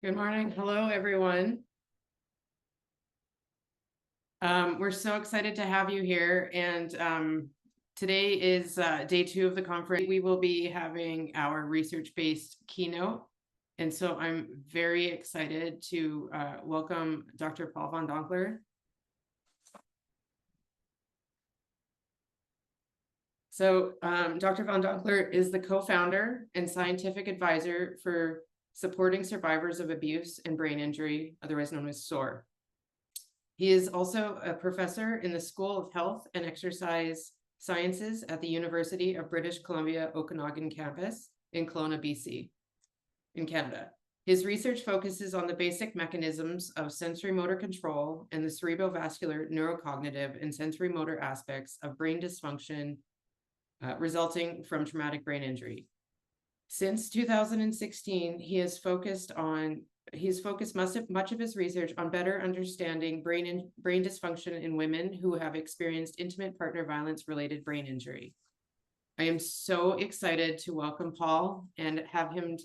Good morning. Hello, everyone. We're so excited to have you here. And today is day 2 of the conference. We will be having our research-based keynote. And so I'm very excited to welcome Dr. Paul van Donkelaar. So Dr. van Donkelaar is the co-founder and scientific advisor for supporting survivors of abuse and brain injury, otherwise known as SOAR. He is also a professor in the School of Health and Exercise Sciences at the University of British Columbia Okanagan campus in Kelowna, BC, in Canada. His research focuses on the basic mechanisms of sensory motor control and the cerebrovascular, neurocognitive, and sensory motor aspects of brain dysfunction resulting from traumatic brain injury. Since 2016, he's focused much of his research on better understanding brain dysfunction in women who have experienced intimate partner violence related brain injury. I am so excited to welcome Paul and have him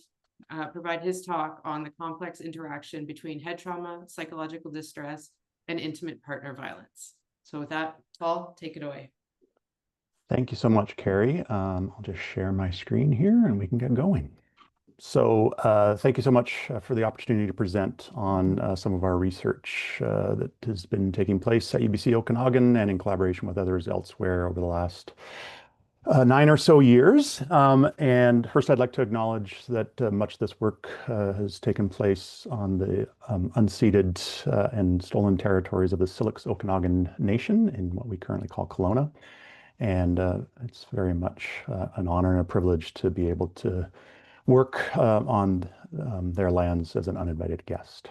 provide his talk on the complex interaction between head trauma, psychological distress, and intimate partner violence. So with that, Paul, take it away. Thank you so much, Carrie. I'll just share my screen here and we can get going. So thank you so much for the opportunity to present on some of our research that has been taking place at UBC Okanagan and in collaboration with others elsewhere over the last 9 or so years. And first, I'd like to acknowledge that much of this work has taken place on the unceded and stolen territories of the Syilx Okanagan Nation in what we currently call Kelowna. And it's very much an honor and a privilege to be able to work on their lands as an uninvited guest.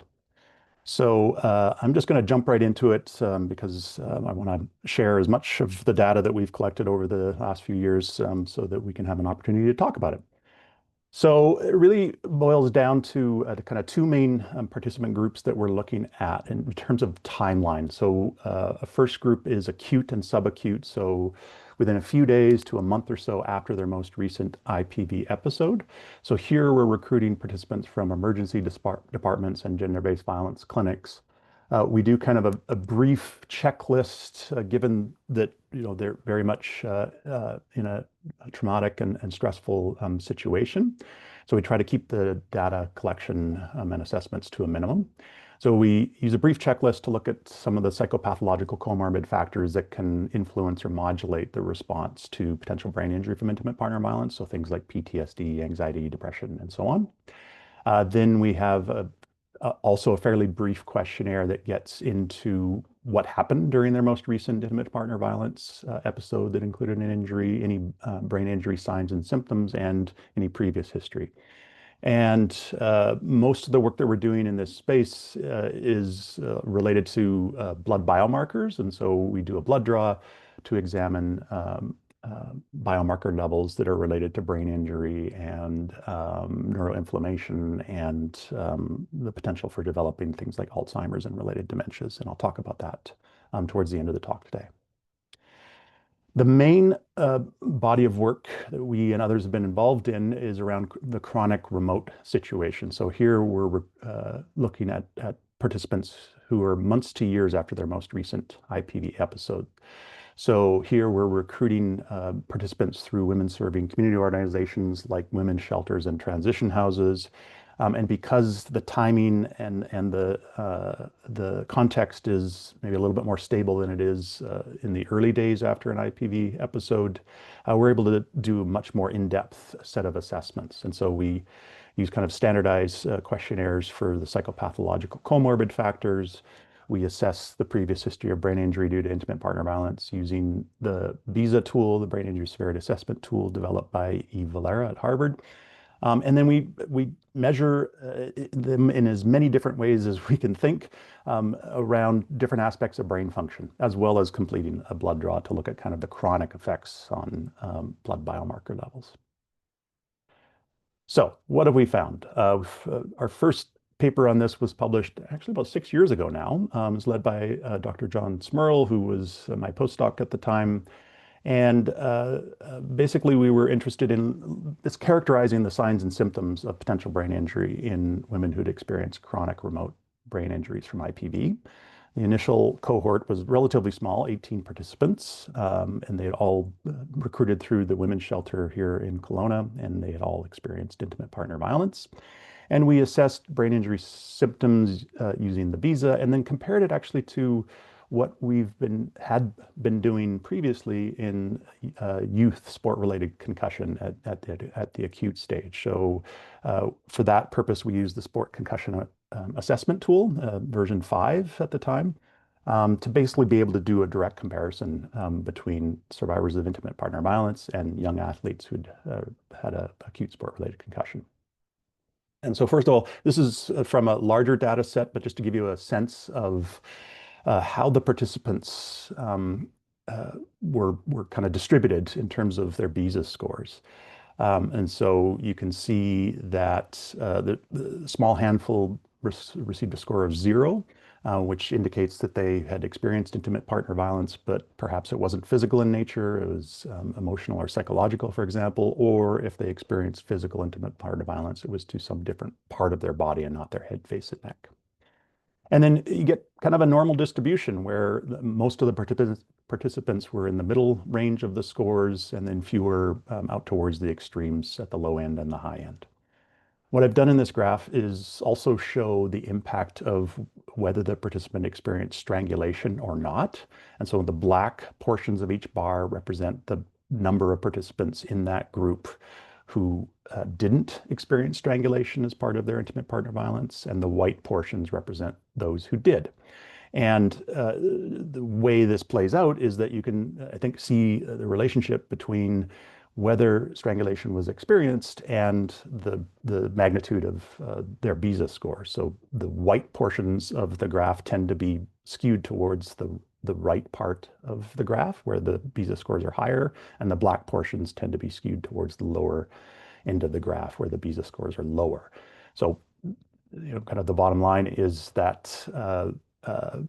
So I'm just going to jump right into it because I want to share as much of the data that we've collected over the last few years so that we can have an opportunity to talk about it. So it really boils down to kind of 2 main participant groups that we're looking at in terms of timeline. So a first group is acute and subacute. So within a few days to a month or so after their most recent IPV episode. So here we're recruiting participants from emergency departments and gender-based violence clinics. We do kind of a brief checklist, given that they're very much in a traumatic and stressful situation. So we try to keep the data collection and assessments to a minimum. So we use a brief checklist to look at some of the psychopathological comorbid factors that can influence or modulate the response to potential brain injury from intimate partner violence. So things like PTSD, anxiety, depression, and so on. Then we have also a fairly brief questionnaire that gets into what happened during their most recent intimate partner violence episode that included an injury, any brain injury signs and symptoms, and any previous history. And most of the work that we're doing in this space is related to blood biomarkers. And so we do a blood draw to examine biomarker levels that are related to brain injury and neuroinflammation and the potential for developing things like Alzheimer's and related dementias. And I'll talk about that towards the end of the talk today. The main body of work that we and others have been involved in is around the chronic remote situation. So here we're looking at participants who are months to years after their most recent IPV episode. So here we're recruiting participants through women-serving community organizations like women's shelters and transition houses. And because the timing and the context is maybe a little bit more stable than it is in the early days after an IPV episode, we're able to do a much more in-depth set of assessments. And so we use kind of standardized questionnaires for the psychopathological comorbid factors. We assess the previous history of brain injury due to intimate partner violence using the BISA tool, the Brain Injury Severity Assessment tool developed by Eve Valera at Harvard. And then we measure them in as many different ways as we can think around different aspects of brain function, as well as completing a blood draw to look at kind of the chronic effects on blood biomarker levels. So what have we found? Our first paper on this was published actually about 6 years ago now. It was led by Dr. John Smurl, who was my postdoc at the time. And basically, we were interested in characterizing the signs and symptoms of potential brain injury in women who'd experienced chronic remote brain injuries from IPV. The initial cohort was relatively small, 18 participants, and they had all recruited through the women's shelter here in Kelowna, and they had all experienced intimate partner violence. And we assessed brain injury symptoms using the visa, and then compared it actually to what had been doing previously in youth sport-related concussion at the acute stage. So for that purpose, we used the sport concussion assessment tool, version 5 at the time, to basically be able to do a direct comparison between survivors of intimate partner violence and young athletes who'd had an acute sport-related concussion. And so first of all, this is from a larger data set, but just to give you a sense of how the participants were kind of distributed in terms of their BESA scores. And so you can see that the small handful received a score of 0, which indicates that they had experienced intimate partner violence, but perhaps it wasn't physical in nature, it was emotional or psychological, for example, or if they experienced physical intimate partner violence, it was to some different part of their body and not their head, face, and neck. And then you get kind of a normal distribution where most of the participants were in the middle range of the scores, and then fewer out towards the extremes at the low end and the high end. What I've done in this graph is also show the impact of whether the participant experienced strangulation or not. And so the black portions of each bar represent the number of participants in that group who didn't experience strangulation as part of their intimate partner violence, and the white portions represent those who did. And the way this plays out is that you can, I think, see the relationship between whether strangulation was experienced and the magnitude of their BESA score. So the white portions of the graph tend to be skewed towards the right part of the graph where the BESA scores are higher, and the black portions tend to be skewed towards the lower end of the graph where the BESA scores are lower. So, kind of the bottom line is that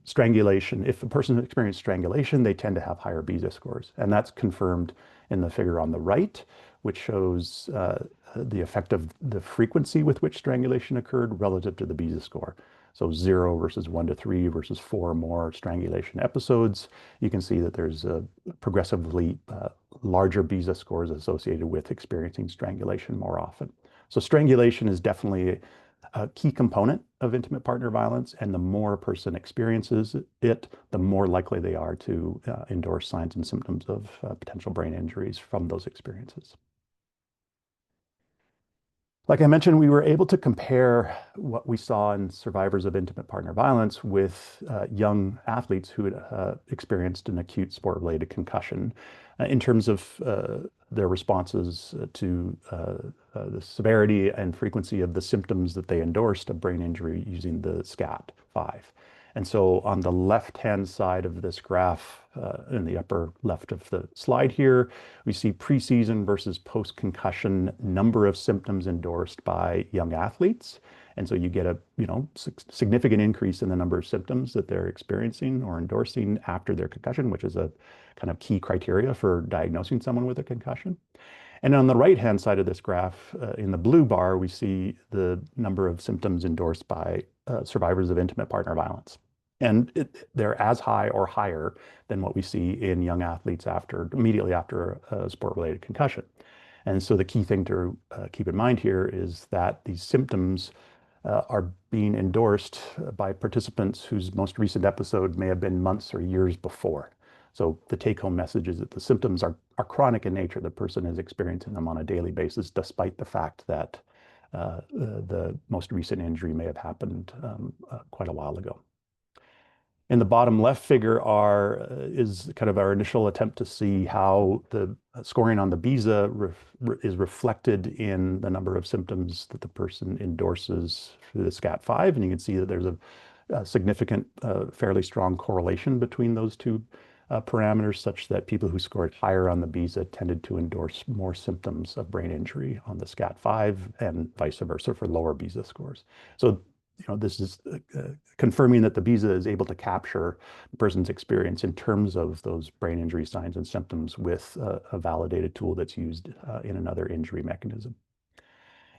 strangulation, if a person experienced strangulation, they tend to have higher BESA scores. And that's confirmed in the figure on the right, which shows the effect of the frequency with which strangulation occurred relative to the BESA score. So 0 versus 1 to 3 versus 4 or more strangulation episodes. You can see that there's a progressively larger BESA scores associated with experiencing strangulation more often. So strangulation is definitely a key component of intimate partner violence, and the more a person experiences it, the more likely they are to endorse signs and symptoms of potential brain injuries from those experiences. Like I mentioned, we were able to compare what we saw in survivors of intimate partner violence with young athletes who had experienced an acute sport-related concussion in terms of their responses to the severity and frequency of the symptoms that they endorsed of brain injury using the SCAT-5. And so on the left-hand side of this graph, in the upper left of the slide here, we see preseason versus post-concussion number of symptoms endorsed by young athletes. And so you get a significant increase in the number of symptoms that they're experiencing or endorsing after their concussion, which is a kind of key criteria for diagnosing someone with a concussion. And on the right-hand side of this graph, in the blue bar, we see the number of symptoms endorsed by survivors of intimate partner violence. And they're as high or higher than what we see in young athletes immediately after a sport-related concussion. And so the key thing to keep in mind here is that these symptoms are being endorsed by participants whose most recent episode may have been months or years before. So the take-home message is that the symptoms are chronic in nature. The person is experiencing them on a daily basis, despite the fact that the most recent injury may have happened quite a while ago. In the bottom left figure is kind of our initial attempt to see how the scoring on the BESA is reflected in the number of symptoms that the person endorses through the SCAT-5. And you can see that there's a significant, fairly strong correlation between those two parameters, such that people who scored higher on the BESA tended to endorse more symptoms of brain injury on the SCAT-5 and vice versa for lower BESA scores. So this is confirming that the BISA is able to capture the person's experience in terms of those brain injury signs and symptoms with a validated tool that's used in another injury mechanism.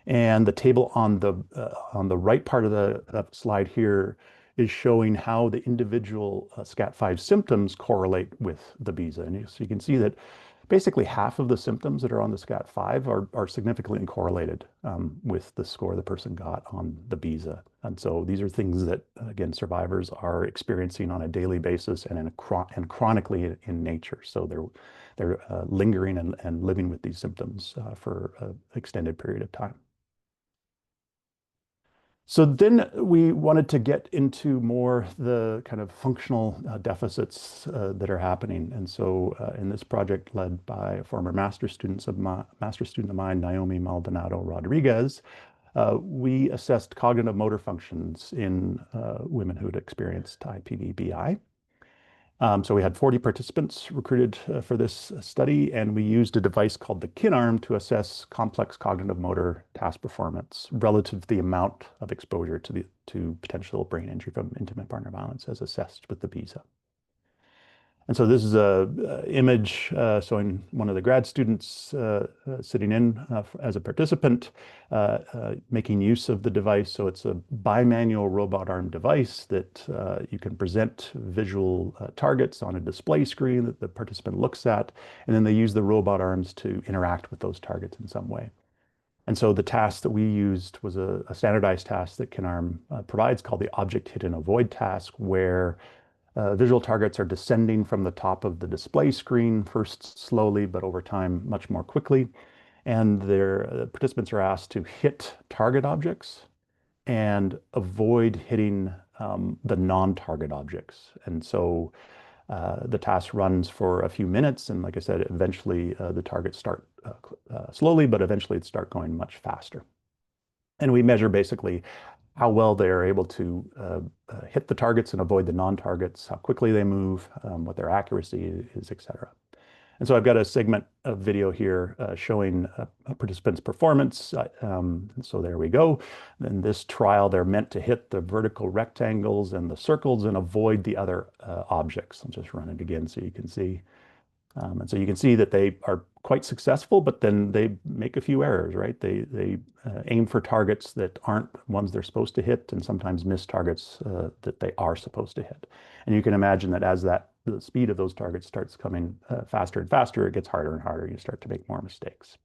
And the table on the right part of the slide here is showing how the individual SCAT5 symptoms correlate with the BISA. And so you can see that basically half of the symptoms that are on the SCAT5 are significantly correlated with the score the person got on the BISA. And so these are things that, again, survivors are experiencing on a daily basis and chronically in nature. So they're lingering and living with these symptoms for an extended period of time. So then we wanted to get into more the kind of functional deficits that are happening. And so in this project led by a former master's student of mine, Naomi Maldonado Rodriguez, we assessed cognitive motor functions in women who had experienced IPV-BI. So we had 40 participants recruited for this study, and we used a device called the KinArm to assess complex cognitive motor task performance relative to the amount of exposure to potential brain injury from intimate partner violence as assessed with the BISA. And so this is an image showing one of the grad students sitting in as a participant, making use of the device. So it's a bimanual robot arm device that you can present visual targets on a display screen that the participant looks at, and then they use the robot arms to interact with those targets in some way. And so the task that we used was a standardized task that KinArm provides called the object hit and avoid task, where visual targets are descending from the top of the display screen, first slowly, but over time, much more quickly. And the participants are asked to hit target objects and avoid hitting the non-target objects. And so the task runs for a few minutes. And like I said, eventually the targets start slowly, but eventually it start going much faster. And we measure basically how well they are able to hit the targets and avoid the non-targets, how quickly they move, what their accuracy is, et cetera. And so I've got a segment of video here showing a participant's performance. So there we go. In this trial, they're meant to hit the vertical rectangles and the circles and avoid the other objects. I'll just run it again so you can see. And so you can see that they are quite successful, but then they make a few errors, right? They aim for targets that aren't ones they're supposed to hit, and sometimes miss targets that they are supposed to hit. And you can imagine that as the speed of those targets starts coming faster and faster, it gets harder and harder. You start to make more mistakes.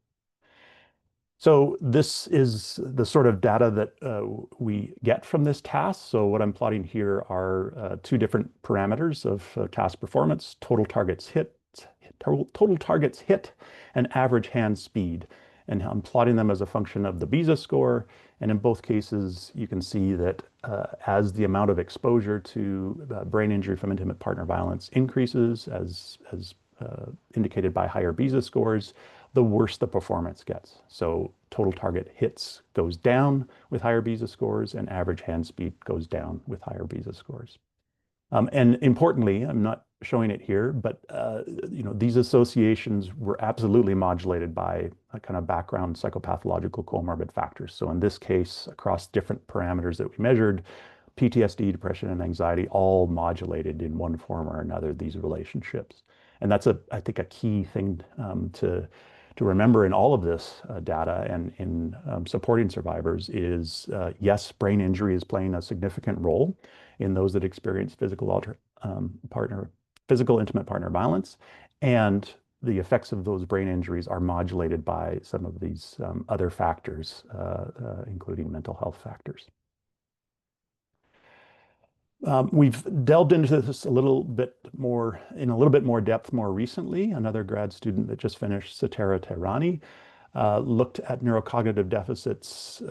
So this is the sort of data that we get from this task. So what I'm plotting here are two different parameters of task performance: total targets hit, and average hand speed. And I'm plotting them as a function of the BISA score. And in both cases, you can see that as the amount of exposure to brain injury from intimate partner violence increases, as indicated by higher BISA scores, the worse the performance gets. So total target hits goes down with higher BISA scores, and average hand speed goes down with higher BISA scores. And importantly, I'm not showing it here, but these associations were absolutely modulated by a kind of background psychopathological comorbid factors. So in this case, across different parameters that we measured, PTSD, depression, and anxiety all modulated in one form or another these relationships. And that's, I think, a key thing to remember in all of this data and in supporting survivors is, yes, brain injury is playing a significant role in those that experience physical intimate partner violence, and the effects of those brain injuries are modulated by some of these other factors, including mental health factors. We've delved into this in a little bit more depth more recently. Another grad student that just finished, Satara Tehrani, looked at neurocognitive deficits,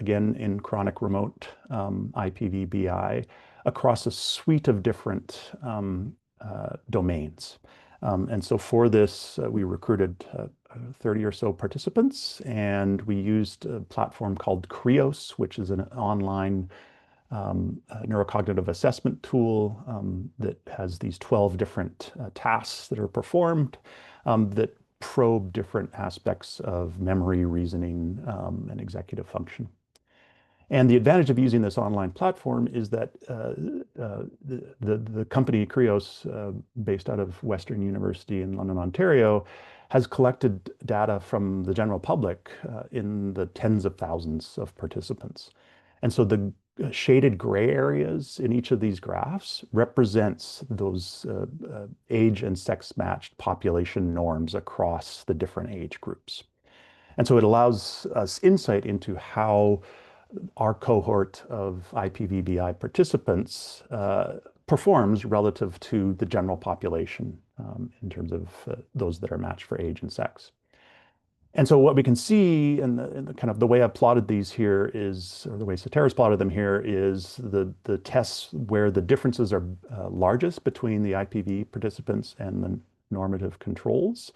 again, in chronic remote IPV-BI across a suite of different domains. And so for this, we recruited 30 or so participants, and we used a platform called Krios, which is an online neurocognitive assessment tool that has these 12 different tasks that are performed that probe different aspects of memory, reasoning, and executive function. And the advantage of using this online platform is that the company Krios, based out of Western University in London, Ontario, has collected data from the general public in the tens of thousands of participants. And so the shaded gray areas in each of these graphs represents those age and sex matched population norms across the different age groups. And so it allows us insight into how our cohort of IPV-BI participants performs relative to the general population in terms of those that are matched for age and sex. And so what we can see, and the kind of the way I've plotted these here is, or the way Satara's plotted them here, is the tests where the differences are largest between the IPV participants and the normative controls,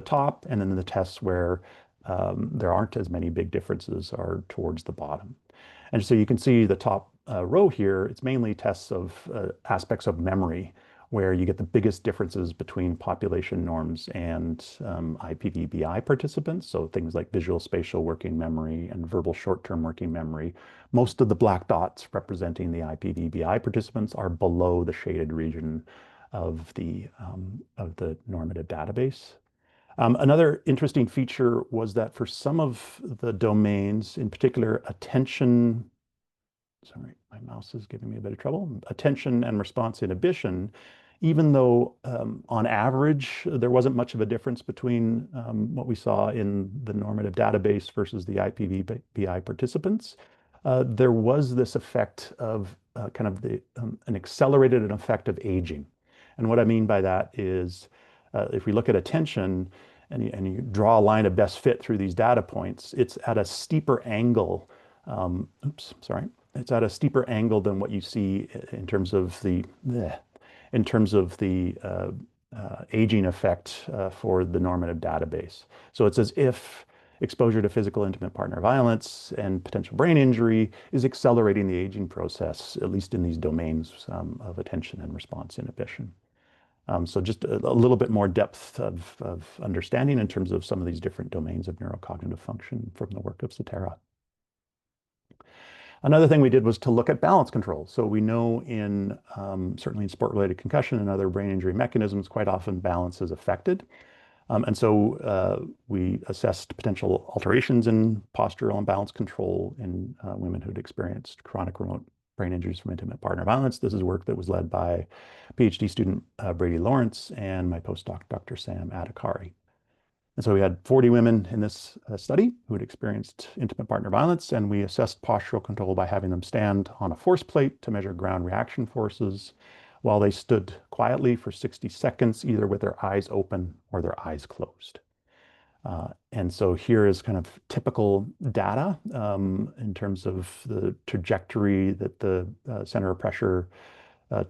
top, and then the tests where there aren't as many big differences are towards the bottom. And so you can see the top row here, it's mainly tests of aspects of memory, where you get the biggest differences between population norms and IPV-BI participants. So things like visual spatial working memory and verbal short-term working memory. Most of the black dots representing the IPV-BI participants are below the shaded region of the normative database. Another interesting feature was that for some of the domains, in particular attention, sorry, my mouse is giving me a bit of trouble, attention and response inhibition, even though on average there wasn't much of a difference between what we saw in the normative database versus the IPV-BI participants, there was this effect of kind of an accelerated effect of aging. And what I mean by that is if we look at attention and you draw a line of best fit through these data points, it's at a steeper angle. It's at a steeper angle than what you see in terms of the aging effect for the normative database. So it's as if exposure to physical intimate partner violence and potential brain injury is accelerating the aging process, at least in these domains of attention and response inhibition. So just a little bit more depth of understanding in terms of some of these different domains of neurocognitive function from the work of Satara. Another thing we did was to look at balance control. So we know in certainly in sport-related concussion and other brain injury mechanisms, quite often balance is affected. And so we assessed potential alterations in postural and balance control in women who'd experienced chronic remote brain injuries from intimate partner violence. This is work that was led by PhD student Brady Lawrence and my postdoc, Dr. Sam Adhikari. And so we had 40 women in this study who had experienced intimate partner violence, and we assessed postural control by having them stand on a force plate to measure ground reaction forces while they stood quietly for 60 seconds, either with their eyes open or their eyes closed. And so here is kind of typical data in terms of the trajectory that the center of pressure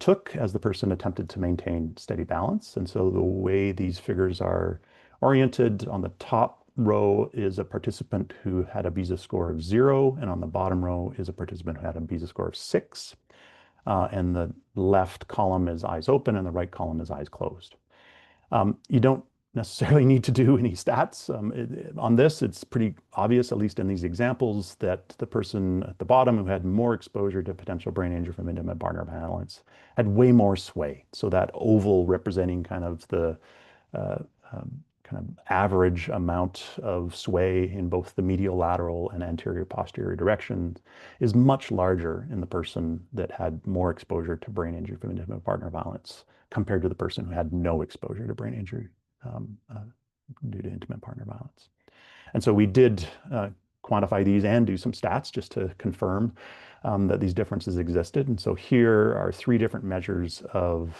took as the person attempted to maintain steady balance. And so the way these figures are oriented, on the top row is a participant who had a BESA score of 0, and on the bottom row is a participant who had a BESA score of 6. And the left column is eyes open and the right column is eyes closed. You don't necessarily need to do any stats. On this, it's pretty obvious, at least in these examples, that the person at the bottom who had more exposure to potential brain injury from intimate partner violence had way more sway. So that oval representing kind of the average amount of sway in both the medial lateral and anterior posterior directions is much larger in the person that had more exposure to brain injury from intimate partner violence compared to the person who had no exposure to brain injury due to intimate partner violence. And so we did quantify these and do some stats just to confirm that these differences existed. And so here are 3 different measures of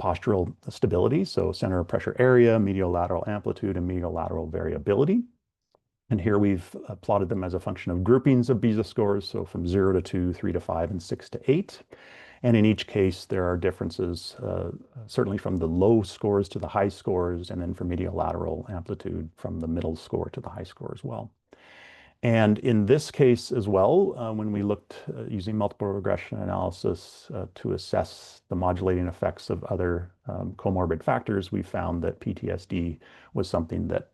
postural stability. So center of pressure area, medial lateral amplitude, and medial lateral variability. And here we've plotted them as a function of groupings of BESA scores. So from 0 to 2, 3 to 5, and 6 to 8. And in each case, there are differences, certainly from the low scores to the high scores, and then for medial lateral amplitude from the middle score to the high score as well. And in this case as well, when we looked using multiple regression analysis to assess the modulating effects of other comorbid factors, we found that PTSD was something that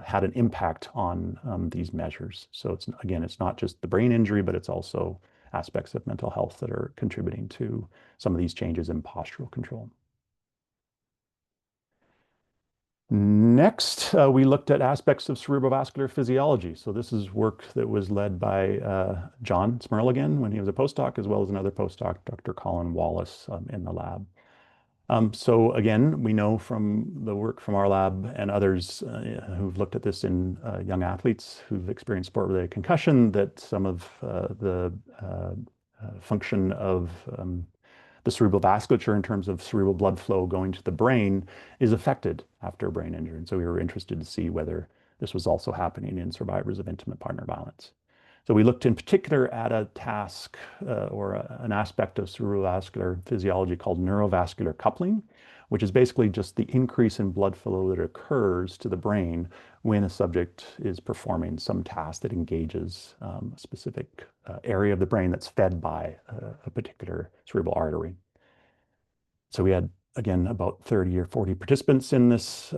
had an impact on these measures. So again, it's not just the brain injury, but it's also aspects of mental health that are contributing to some of these changes in postural control. Next, we looked at aspects of cerebrovascular physiology. So this is work that was led by John Smurl again when he was a postdoc, as well as another postdoc, Dr. Colin Wallace, in the lab. So again, we know from the work from our lab and others who've looked at this in young athletes who've experienced sport-related concussion that some of the function of the cerebral vasculature in terms of cerebral blood flow going to the brain is affected after a brain injury. And so we were interested to see whether this was also happening in survivors of intimate partner violence. So we looked in particular at a task or an aspect of cerebrovascular physiology called neurovascular coupling, which is basically just the increase in blood flow that occurs to the brain when a subject is performing some task that engages a specific area of the brain that's fed by a particular cerebral artery. So we had, again, about 30 or 40 participants in this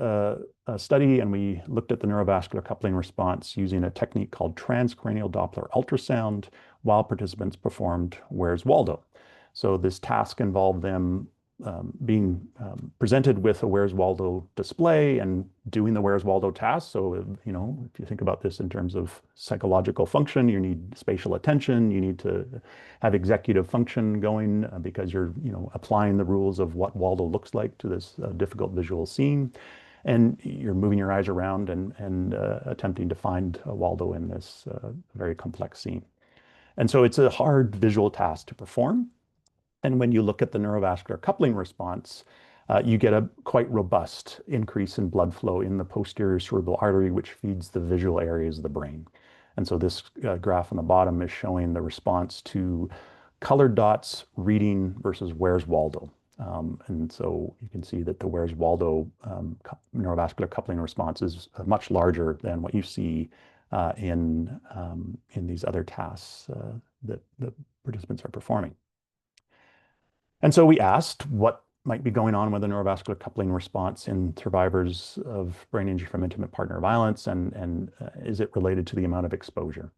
study, and we looked at the neurovascular coupling response using a technique called transcranial Doppler ultrasound while participants performed Where's Waldo. So this task involved them being presented with a Where's Waldo display and doing the Where's Waldo task. So, you know, if you think about this in terms of psychological function, you need spatial attention, you need to have executive function going because you're, you know, applying the rules of what Waldo looks like to this difficult visual scene. And you're moving your eyes around and attempting to find Waldo in this very complex scene. And so it's a hard visual task to perform. And when you look at the neurovascular coupling response, you get a quite robust increase in blood flow in the posterior cerebral artery, which feeds the visual areas of the brain. And so this graph on the bottom is showing the response to colored dots reading versus Where's Waldo. And so you can see that the Where's Waldo neurovascular coupling response is much larger than what you see in these other tasks that the participants are performing. And so we asked what might be going on with the neurovascular coupling response in survivors of brain injury from intimate partner violence, and is it related to the amount of exposure?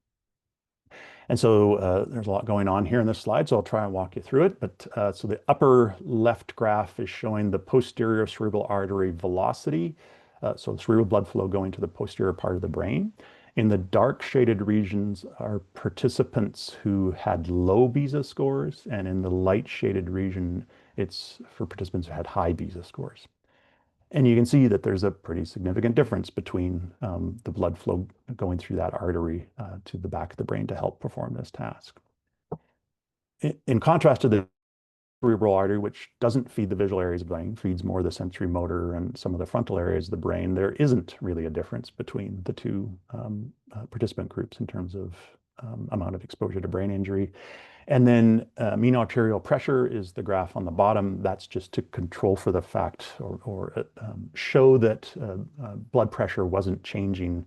And so there's a lot going on here in this slide, so I'll try and walk you through it. But so the upper left graph is showing the posterior cerebral artery velocity, so cerebral blood flow going to the posterior part of the brain. In the dark shaded regions are participants who had low BISA scores, and in the light shaded region, it's for participants who had high BISA scores. And you can see that there's a pretty significant difference between the blood flow going through that artery to the back of the brain to help perform this task. In contrast to the cerebral artery, which doesn't feed the visual areas of the brain, feeds more the sensory motor and some of the frontal areas of the brain, there isn't really a difference between the two participant groups in terms of amount of exposure to brain injury. And then mean arterial pressure is the graph on the bottom. That's just to control for the fact or show that blood pressure wasn't changing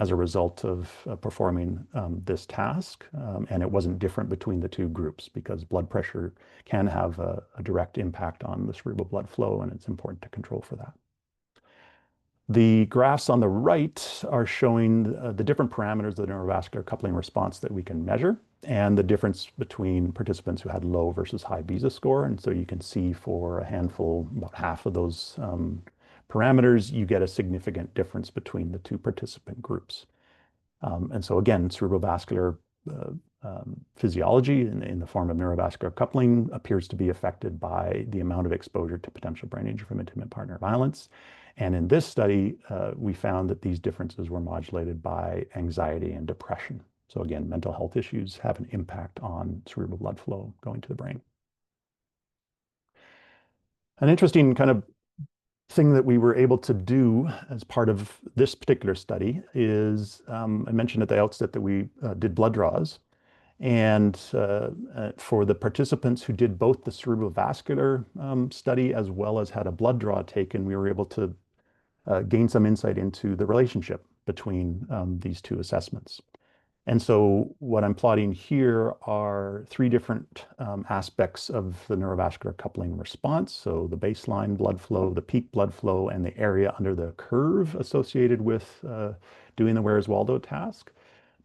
as a result of performing this task. And it wasn't different between the two groups because blood pressure can have a direct impact on the cerebral blood flow, and it's important to control for that. The graphs on the right are showing the different parameters of the neurovascular coupling response that we can measure and the difference between participants who had low versus high BISA score. And so you can see for a handful, about half of those parameters, you get a significant difference between the two participant groups. And so again, cerebrovascular physiology in the form of neurovascular coupling appears to be affected by the amount of exposure to potential brain injury from intimate partner violence. And in this study, we found that these differences were modulated by anxiety and depression. So again, mental health issues have an impact on cerebral blood flow going to the brain. An interesting kind of thing that we were able to do as part of this particular study is, I mentioned at the outset that we did blood draws. And for the participants who did both the cerebrovascular study as well as had a blood draw taken, we were able to gain some insight into the relationship between these two assessments. And so what I'm plotting here are three different aspects of the neurovascular coupling response. So the baseline blood flow, the peak blood flow, and the area under the curve associated with doing the Where's-Waldo task,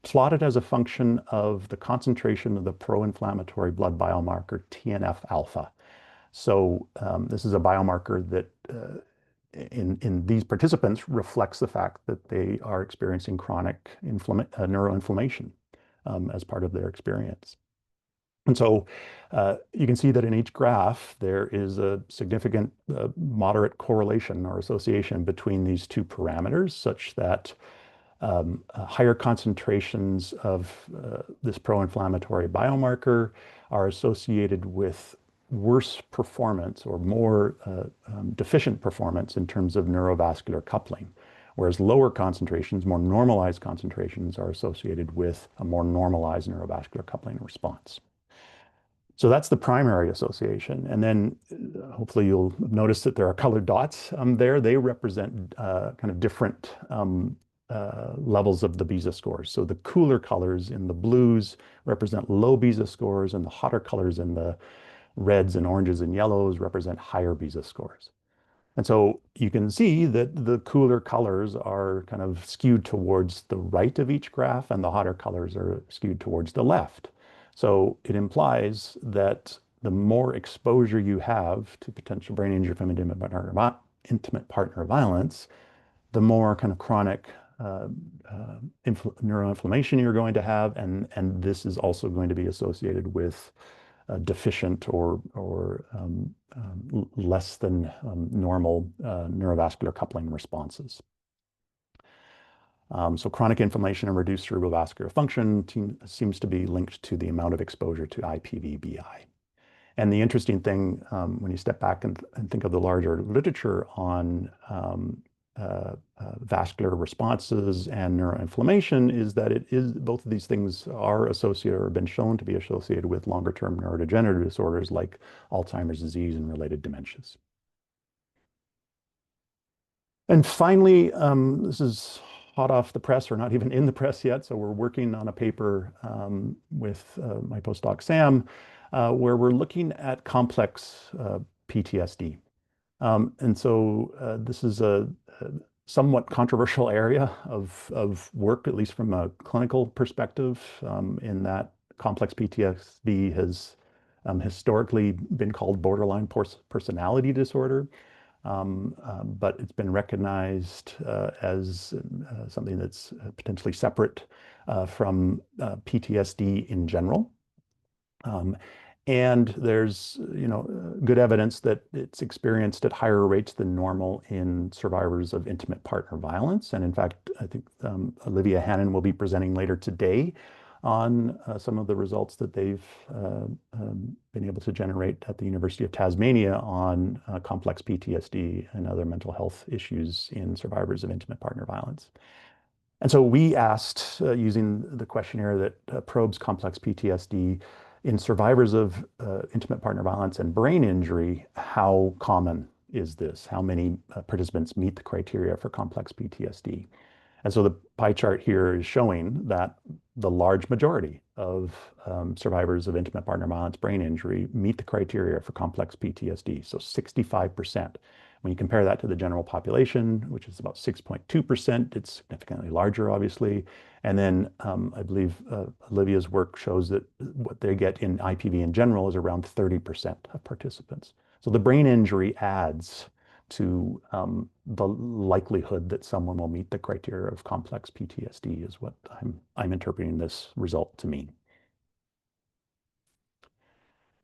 plotted as a function of the concentration of the pro-inflammatory blood biomarker TNF-alpha. So this is a biomarker that in these participants reflects the fact that they are experiencing chronic neuroinflammation as part of their experience. And so you can see that in each graph, there is a significant moderate correlation or association between these two parameters, such that higher concentrations of this pro-inflammatory biomarker are associated with worse performance or more deficient performance in terms of neurovascular coupling, whereas lower concentrations, more normalized concentrations, are associated with a more normalized neurovascular coupling response. So that's the primary association. And then hopefully you'll notice that there are colored dots there. They represent kind of different levels of the BISA scores. So the cooler colors in the blues represent low BISA scores, and the hotter colors in the reds and oranges and yellows represent higher BISA scores. And so you can see that the cooler colors are kind of skewed towards the right of each graph, and the hotter colors are skewed towards the left. So it implies that the more exposure you have to potential brain injury from intimate partner violence, the more kind of chronic neuroinflammation you're going to have, and this is also going to be associated with deficient or less than normal neurovascular coupling responses. So chronic inflammation and reduced cerebrovascular function seems to be linked to the amount of exposure to IPV-BI. And the interesting thing, when you step back and think of the larger literature on vascular responses and neuroinflammation, is that both of these things are associated or have been shown to be associated with longer-term neurodegenerative disorders like Alzheimer's disease and related dementias. And finally, this is hot off the press, or not even in the press yet. So we're working on a paper with my postdoc Sam, where we're looking at complex PTSD. And so this is a somewhat controversial area of work, at least from a clinical perspective, in that complex PTSD has historically been called borderline personality disorder. But it's been recognized as something that's potentially separate from PTSD in general. And there's, good evidence that it's experienced at higher rates than normal in survivors of intimate partner violence. And in fact, I think Olivia Hannon will be presenting later today on some of the results that they've been able to generate at the University of Tasmania on complex PTSD and other mental health issues in survivors of intimate partner violence. And so we asked, using the questionnaire that probes complex PTSD in survivors of intimate partner violence and brain injury, how common is this? How many participants meet the criteria for complex PTSD? And so the pie chart here is showing that the large majority of survivors of intimate partner violence brain injury meet the criteria for complex PTSD, so 65%. When you compare that to the general population, which is about 6.2%, it's significantly larger, obviously. And then I believe Olivia's work shows that what they get in IPV in general is around 30% of participants. So the brain injury adds to the likelihood that someone will meet the criteria of complex PTSD is what I'm interpreting this result to mean.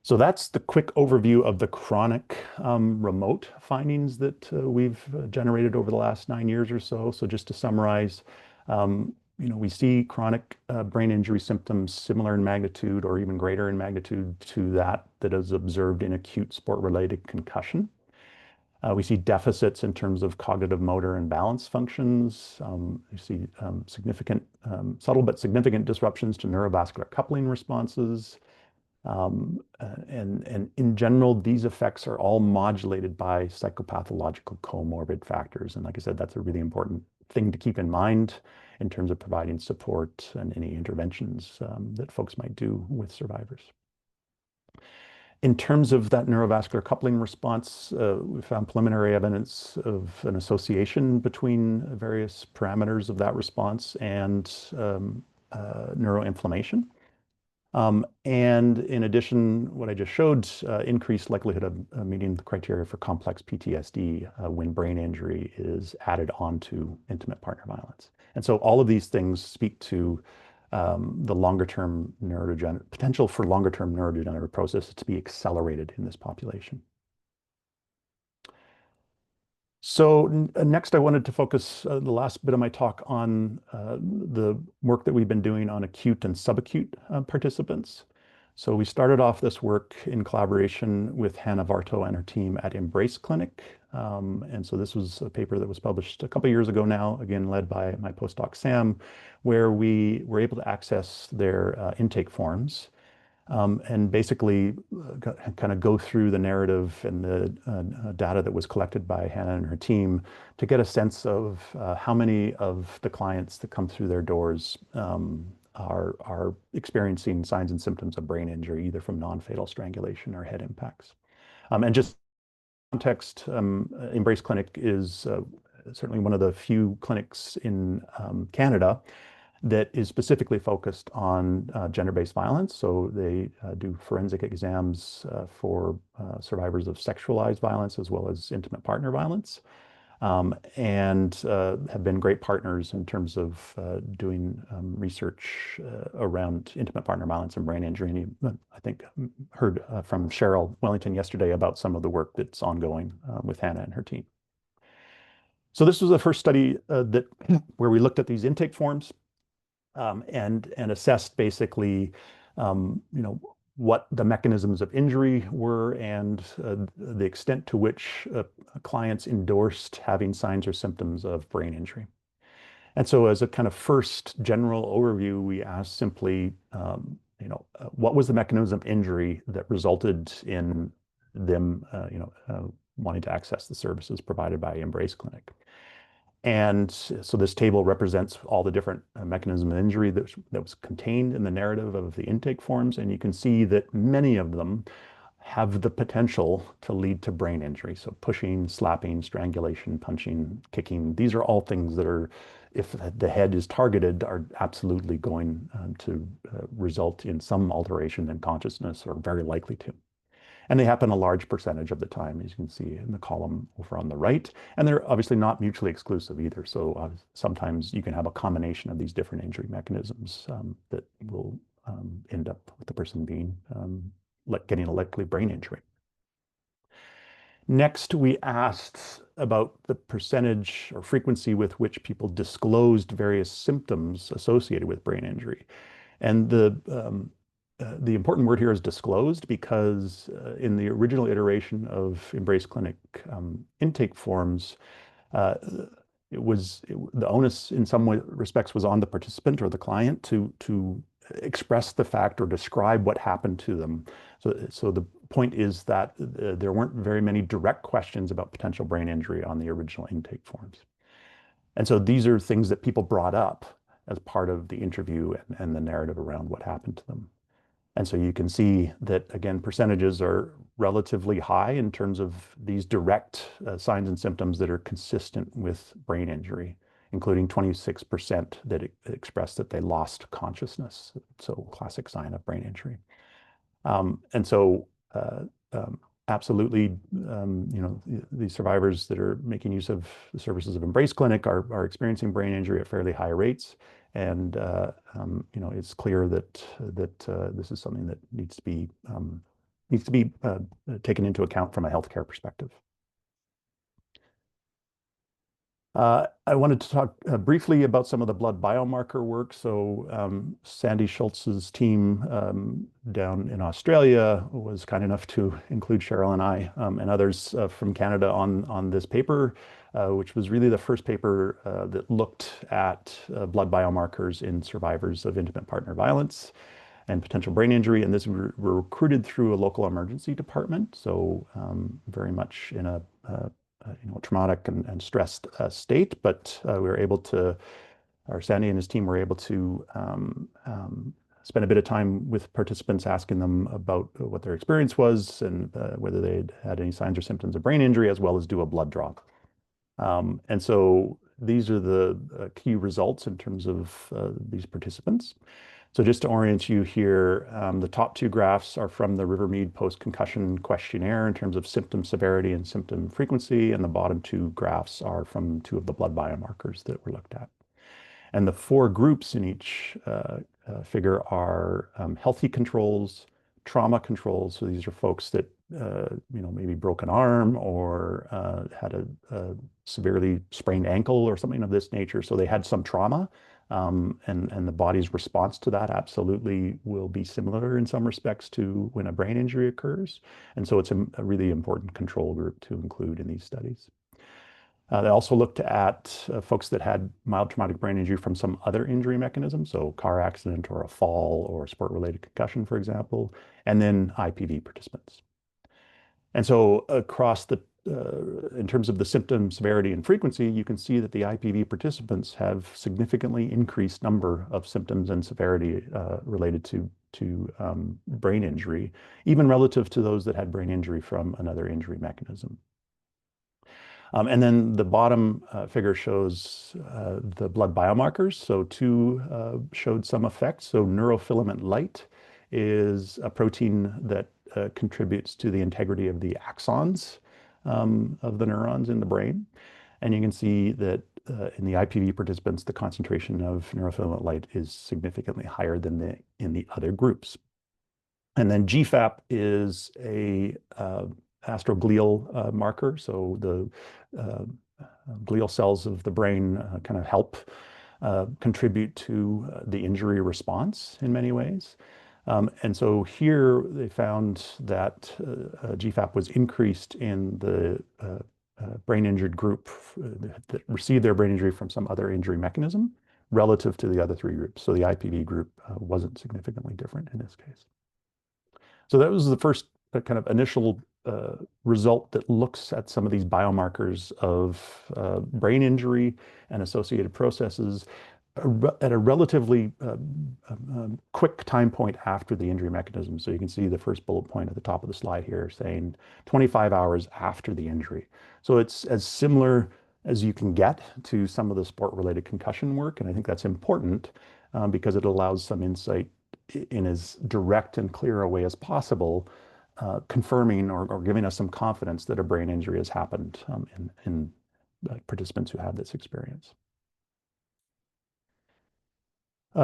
So that's the quick overview of the chronic remote findings that we've generated over the last 9 years or so. So just to summarize, we see chronic brain injury symptoms similar in magnitude or even greater in magnitude to that is observed in acute sport-related concussion. We see deficits in terms of cognitive, motor, and balance functions. We see significant, subtle but significant disruptions to neurovascular coupling responses. And in general, these effects are all modulated by psychopathological comorbid factors. And like I said, that's a really important thing to keep in mind in terms of providing support and any interventions that folks might do with survivors. In terms of that neurovascular coupling response, we found preliminary evidence of an association between various parameters of that response and neuroinflammation. And in addition, what I just showed, increased likelihood of meeting the criteria for complex PTSD when brain injury is added onto intimate partner violence. And so all of these things speak to the longer-term potential for longer-term neurodegenerative processes to be accelerated in this population. So next, I wanted to focus the last bit of my talk on the work that we've been doing on acute and subacute participants. So we started off this work in collaboration with Hannah Varto and her team at Embrace Clinic. And so this was a paper that was published a couple of years ago now, again, led by my postdoc, Sam, where we were able to access their intake forms. And basically kind of go through the narrative and the data that was collected by Hannah and her team to get a sense of how many of the clients that come through their doors are experiencing signs and symptoms of brain injury, either from non-fatal strangulation or head impacts. And just context, Embrace Clinic is certainly one of the few clinics in Canada that is specifically focused on gender-based violence. So they do forensic exams for survivors of sexualized violence as well as intimate partner violence, and have been great partners in terms of doing research around intimate partner violence and brain injury. And you, I think, heard from Cheryl Wellington yesterday about some of the work that's ongoing with Hannah and her team. So this was the first study where we looked at these intake forms. And assessed basically, what the mechanisms of injury were and the extent to which clients endorsed having signs or symptoms of brain injury. And so as a kind of first general overview, we asked simply, what was the mechanism of injury that resulted in them, wanting to access the services provided by Embrace Clinic. And so this table represents all the different mechanisms of injury that was contained in the narrative of the intake forms. And you can see that many of them have the potential to lead to brain injury. So pushing, slapping, strangulation, punching, kicking, these are all things that are, if the head is targeted, are absolutely going to result in some alteration in consciousness, or very likely to. And they happen a large percentage of the time, as you can see in the column over on the right. And they're obviously not mutually exclusive either. So sometimes you can have a combination of these different injury mechanisms that will end up with the person being getting a likely brain injury. Next, we asked about the percentage or frequency with which people disclosed various symptoms associated with brain injury. And the important word here is disclosed, because in the original iteration of Embrace Clinic intake forms, the onus in some respects was on the participant or the client to express the fact or describe what happened to them. So the point is that there weren't very many direct questions about potential brain injury on the original intake forms. And so these are things that people brought up as part of the interview and the narrative around what happened to them. And so you can see that, again, percentages are relatively high in terms of these direct signs and symptoms that are consistent with brain injury, including 26% that expressed that they lost consciousness. So classic sign of brain injury. And so absolutely, these survivors that are making use of the services of Embrace Clinic are experiencing brain injury at fairly high rates. And it's clear that this is something that needs to be taken into account from a healthcare perspective. I wanted to talk briefly about some of the blood biomarker work. So Sandy Schultz's team down in Australia was kind enough to include Cheryl and I and others from Canada on this paper, which was really the first paper that looked at blood biomarkers in survivors of intimate partner violence. and potential brain injury. And this were recruited through a local emergency department, so very much in a traumatic and stressed state. But we were able to, or Sandy and his team were able to spend a bit of time with participants, asking them about what their experience was and whether they'd had any signs or symptoms of brain injury, as well as do a blood draw. And so these are the key results in terms of these participants. So just to orient you here, the top two graphs are from the Rivermead post-concussion questionnaire in terms of symptom severity and symptom frequency, and the bottom two graphs are from two of the blood biomarkers that were looked at. And the four groups in each figure are healthy controls, trauma controls. So these are folks that maybe broke an arm or had a severely sprained ankle or something of this nature. So they had some trauma, and the body's response to that absolutely will be similar in some respects to when a brain injury occurs. And so it's a really important control group to include in these studies. They also looked at folks that had mild traumatic brain injury from some other injury mechanism, so car accident or a fall or sport-related concussion, for example, and then IPV participants. And so across in terms of the symptom severity and frequency, you can see that the IPV participants have significantly increased number of symptoms and severity related to brain injury, even relative to those that had brain injury from another injury mechanism. And then the bottom figure shows the blood biomarkers. So two showed some effects. So neurofilament light is a protein that contributes to the integrity of the axons of the neurons in the brain. And you can see that in the IPV participants, the concentration of neurofilament light is significantly higher than in the other groups. And then GFAP is a astroglial marker. So the glial cells of the brain kind of help contribute to the injury response in many ways. And so here they found that GFAP was increased in the brain injured group that received their brain injury from some other injury mechanism relative to the other three groups. So the IPV group wasn't significantly different in this case. So that was the first kind of initial result that looks at some of these biomarkers of brain injury and associated processes at a relatively quick time point after the injury mechanism. So you can see the first bullet point at the top of the slide here saying 25 hours after the injury. So it's as similar as you can get to some of the sport-related concussion work. And I think that's important because it allows some insight in as direct and clear a way as possible, confirming or giving us some confidence that a brain injury has happened in participants who have this experience.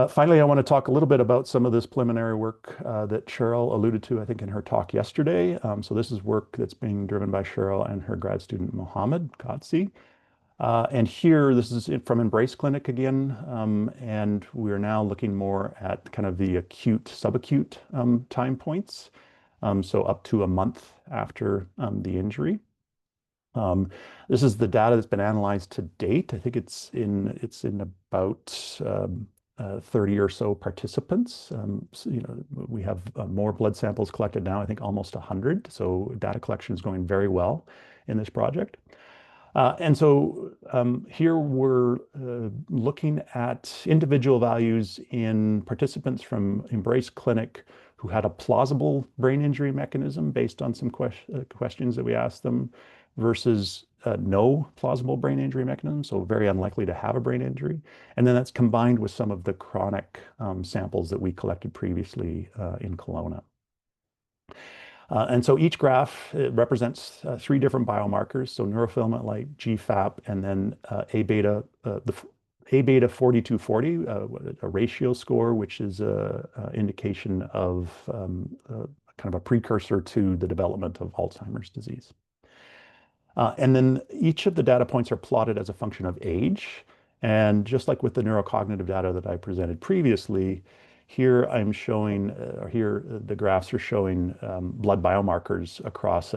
Finally, I want to talk a little bit about some of this preliminary work that Cheryl alluded to, I think, in her talk yesterday. So this is work that's being driven by Cheryl and her grad student, Mohammed Qadsi. And here, this is from Embrace Clinic again, and we're now looking more at kind of the acute, subacute time points, so up to a month after the injury. This is the data that's been analyzed to date. I think it's in about 30 or so participants. So, we have more blood samples collected now, I think almost 100. So data collection is going very well in this project. And so here we're looking at individual values in participants from Embrace Clinic who had a plausible brain injury mechanism based on some questions that we asked them versus no plausible brain injury mechanism, so very unlikely to have a brain injury. And then that's combined with some of the chronic samples that we collected previously in Kelowna. And so each graph represents three different biomarkers, so neurofilament light, GFAP, and then A-beta, the A-beta 4240, a ratio score, which is an indication of kind of a precursor to the development of Alzheimer's disease. And then each of the data points are plotted as a function of age. And just like with the neurocognitive data that I presented previously, here I'm showing, here the graphs are showing blood biomarkers across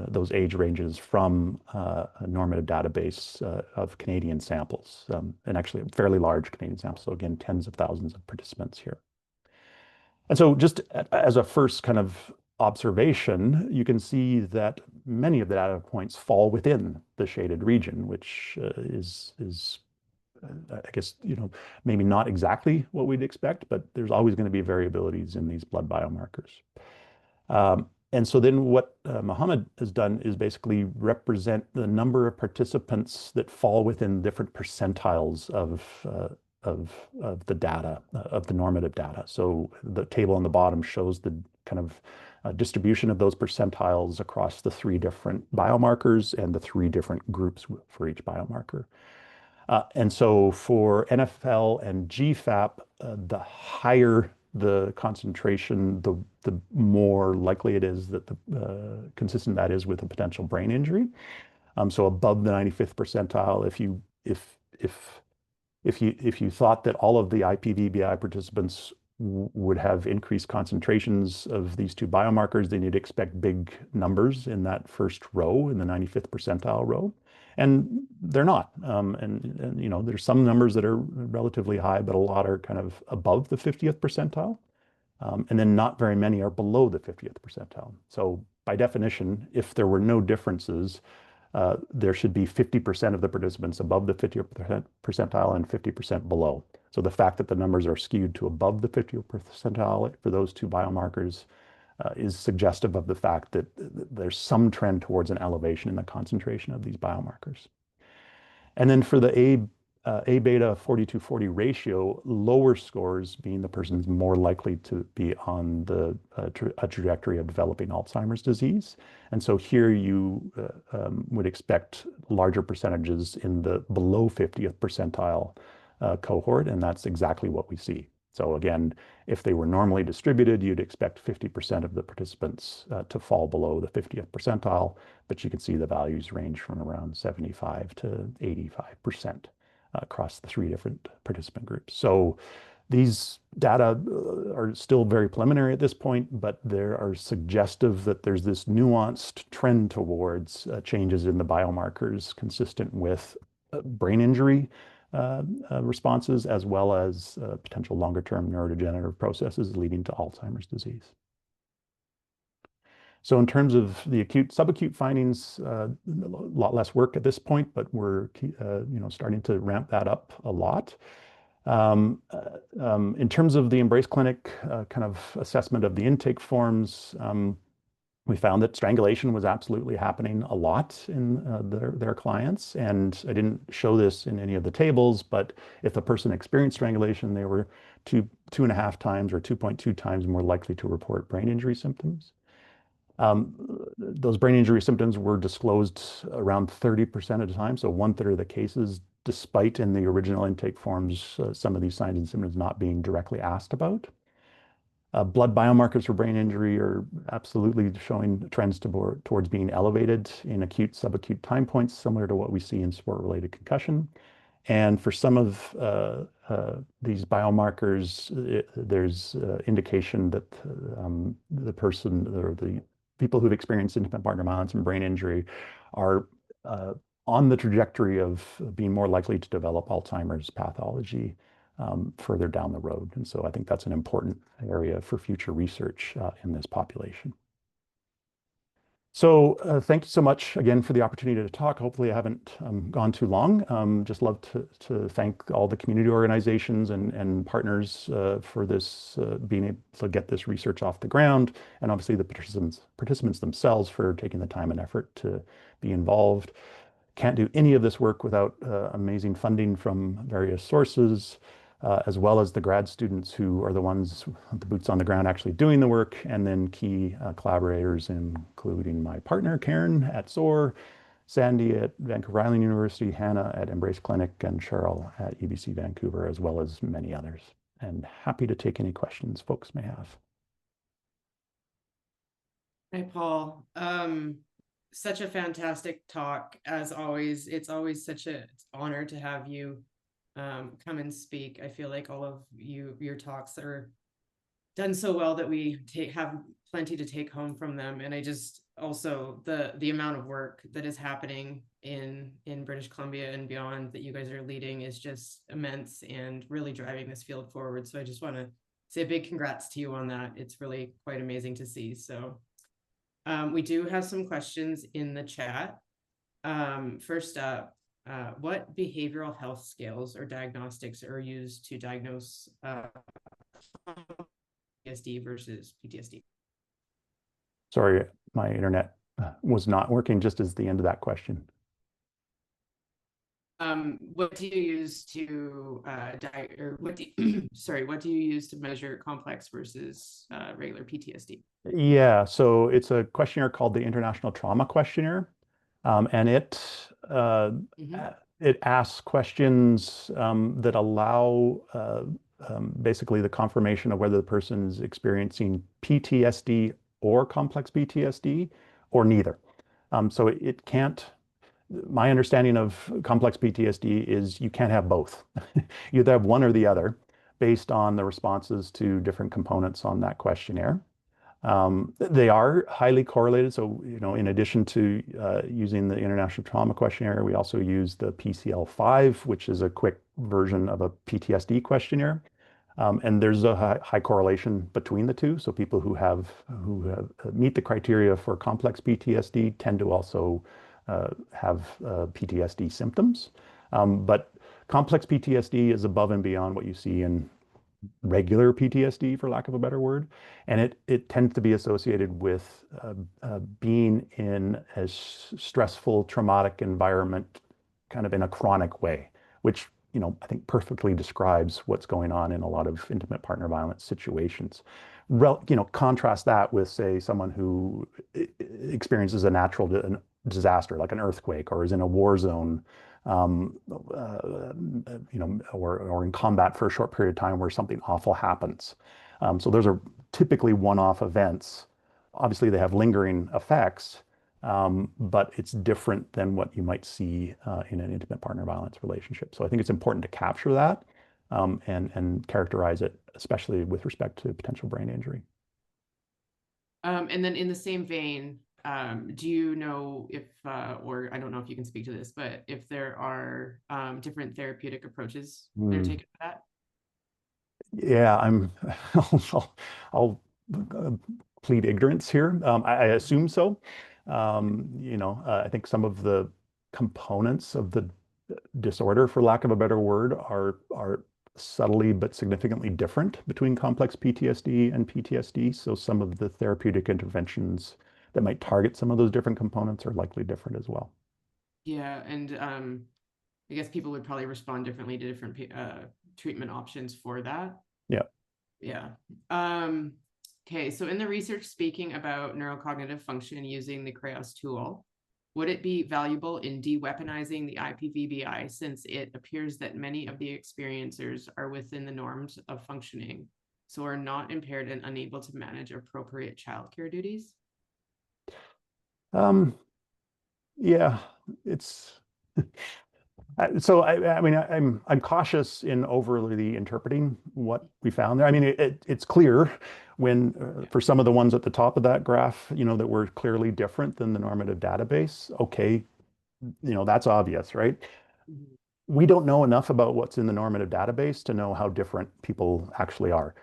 those age ranges from a normative database of Canadian samples, and actually a fairly large Canadian sample. So again, tens of thousands of participants here. And so just as a first kind of observation, you can see that many of the data points fall within the shaded region, which is I guess, maybe not exactly what we'd expect, but there's always going to be variabilities in these blood biomarkers. And so then what Mohammed has done is basically represent the number of participants that fall within different percentiles of the data, of the normative data. So the table on the bottom shows the kind of distribution of those percentiles across the 3 different biomarkers and the 3 different groups for each biomarker. And so for NFL and GFAP, the higher the concentration, the more likely it is that consistent that is with a potential brain injury. So above the 95th percentile, if you thought that all of the IPV-BI participants would have increased concentrations of these 2 biomarkers, then you'd expect big numbers in that first row, in the 95th percentile row. And they're not. And there's some numbers that are relatively high, but a lot are kind of above the 50th percentile. And then not very many are below the 50th percentile. So by definition, if there were no differences, there should be 50% of the participants above the 50th percentile and 50% below. So the fact that the numbers are skewed to above the 50th percentile for those 2 biomarkers is suggestive of the fact that there's some trend towards an elevation in the concentration of these biomarkers. And then for the A beta 42/40 ratio, lower scores mean the person's more likely to be on a trajectory of developing Alzheimer's disease. And so here you would expect larger percentages in the below 50th percentile cohort, and that's exactly what we see. So again, if they were normally distributed, you'd expect 50% of the participants to fall below the 50th percentile, but you can see the values range from around 75 to 85% across the 3 different participant groups. So these data are still very preliminary at this point, but they are suggestive that there's this nuanced trend towards changes in the biomarkers consistent with brain injury responses, as well as potential longer-term neurodegenerative processes leading to Alzheimer's disease. So in terms of the acute, subacute findings, a lot less work at this point, but we're starting to ramp that up a lot. In terms of the Embrace Clinic kind of assessment of the intake forms, we found that strangulation was absolutely happening a lot in their clients. And I didn't show this in any of the tables, but if a person experienced strangulation, they were 2.5 times or 2.2 times more likely to report brain injury symptoms. Those brain injury symptoms were disclosed around 30% of the time, so 1/3 of the cases, despite in the original intake forms, some of these signs and symptoms not being directly asked about. Blood biomarkers for brain injury are absolutely showing trends towards being elevated in acute, subacute time points, similar to what we see in sport-related concussion. And for some of these biomarkers, there's indication that the person or the people who've experienced intimate partner violence and brain injury are on the trajectory of being more likely to develop Alzheimer's pathology further down the road. And so I think that's an important area for future research in this population. So thank you so much again for the opportunity to talk. Hopefully I haven't gone too long. Just love to thank all the community organizations and partners for this, being able to get this research off the ground, and obviously the participants themselves for taking the time and effort to be involved. Can't do any of this work without amazing funding from various sources, as well as the grad students who are the ones with the boots on the ground actually doing the work, and then key collaborators, including my partner, Karen at SOAR, Sandy at Vancouver Island University, Hannah at Embrace Clinic, and Cheryl at UBC Vancouver, as well as many others. And happy to take any questions folks may have. Hi, Paul. Such a fantastic talk, as always. It's always such an honor to have you come and speak. I feel like all of your talks are done so well that we have plenty to take home from them. And I just also the amount of work that is happening in British Columbia and beyond that you guys are leading is just immense and really driving this field forward. So I just want to say a big congrats to you on that. It's really quite amazing to see. So we do have some questions in the chat. First up, what behavioral health scales or diagnostics are used to diagnose PTSD versus PTSD? Sorry, my internet was not working just as the end of that question. What do you use to what do you use to measure complex versus regular PTSD? Yeah, so it's a questionnaire called the International Trauma Questionnaire, and it asks questions that allow basically the confirmation of whether the person is experiencing PTSD or complex PTSD or neither. So it can't. My understanding of complex PTSD is you can't have both. You either have one or the other based on the responses to different components on that questionnaire. They are highly correlated. So, in addition to using the International Trauma Questionnaire, we also use the PCL-5, which is a quick version of a PTSD questionnaire. And there's a high correlation between the two. So people who meet the criteria for complex PTSD tend to also have PTSD symptoms. But complex PTSD is above and beyond what you see in regular PTSD, for lack of a better word. And it tends to be associated with being in a stressful, traumatic environment, kind of in a chronic way, which I think perfectly describes what's going on in a lot of intimate partner violence situations. Contrast that with, say, someone who experiences a natural disaster like an earthquake or is in a war zone, or in combat for a short period of time where something awful happens. So those are typically one-off events. Obviously, they have lingering effects, but it's different than what you might see in an intimate partner violence relationship. So I think it's important to capture that and characterize it, especially with respect to potential brain injury. And then in the same vein, do you know if, or I don't know if you can speak to this, but if there are different therapeutic approaches that are taken for that? Yeah, I'll plead ignorance here. I assume so. I think some of the components of the disorder, for lack of a better word, are subtly but significantly different between complex PTSD and PTSD. So some of the therapeutic interventions that might target some of those different components are likely different as well. Yeah, and I guess people would probably respond differently to different treatment options for that. Yeah. Yeah. Okay, so in the research speaking about neurocognitive function using the CRAOS tool, would it be valuable in de-weaponizing the IPV-BI since it appears that many of the experiencers are within the norms of functioning, so are not impaired and unable to manage appropriate childcare duties? Yeah, it's so I mean I'm cautious in overly interpreting what we found there. I mean it's clear when for some of the ones at the top of that graph, that were clearly different than the normative database. Okay, that's obvious, right? We don't know enough about what's in the normative database to know how different people actually are.